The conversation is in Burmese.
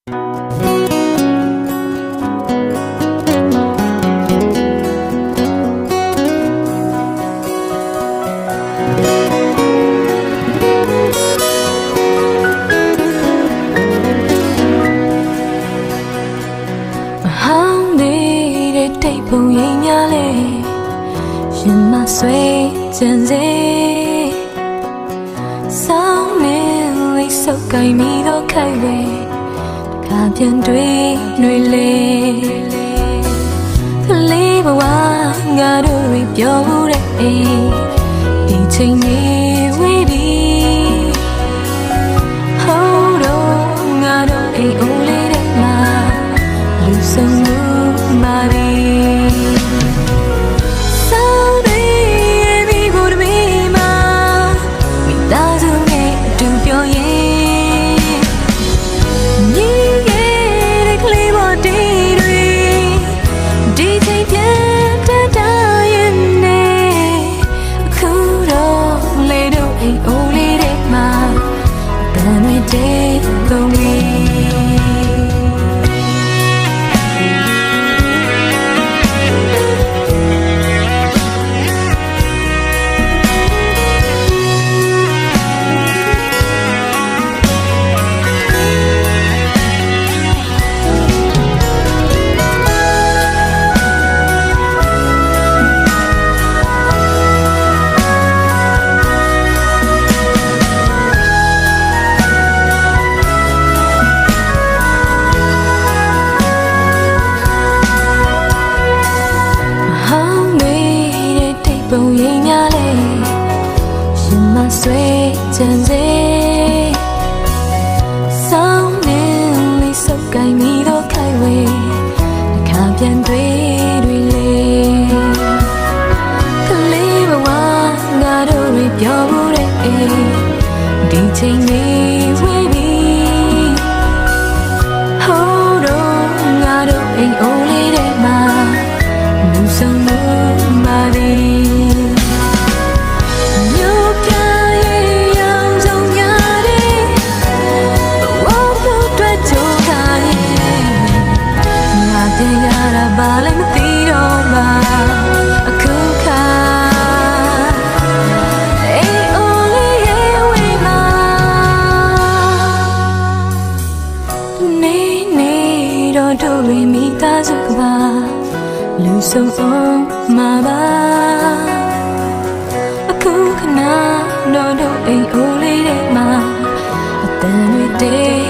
တိတ်ပုံရိပ်များလေရင်မဆွေးကြံစေဆောင်းနေလေးစုပ်ကိုင်းမိတော့ခိုက်ဝဲခါပြန်တွေ့ຫນွေလေကလေးဘဝငါတို့တွေပြောမှုတဲ့အိမ်ဒီချိန်လေးဝေးပြီဟိုးတော့ငါတို့အိမ်အိုးလေးတဲ့မှာလူဆုံးမှုမာရီပုံရိပ်များလေရင်မဆွေးကြံစေဆောင်းနေလေးစုပ်ကိုင်းမိတော့ခိုက်ဝေးအခါပြန်တွေ့တွေလေကလေးဘဝငါတို့တွေပြောမှုတဲ့အိမ်ဒီချိန်လေးဝေးပြီဟိုးတော့ငါတို့အိမ်အိုးလေးတဲ့မှာလူဆုံးမှုမာရီဘာလည်းမသိတော့မှအခုခါအိမ်အိုးလေးရဲ့ဝေးမှာနေတော့တို့တွေမိသားစုကပါလူဆုံးအောင်မှာပါအခုခဏတော့တို့အိမ်အိုးလေးတွေမှာအတန်တွေ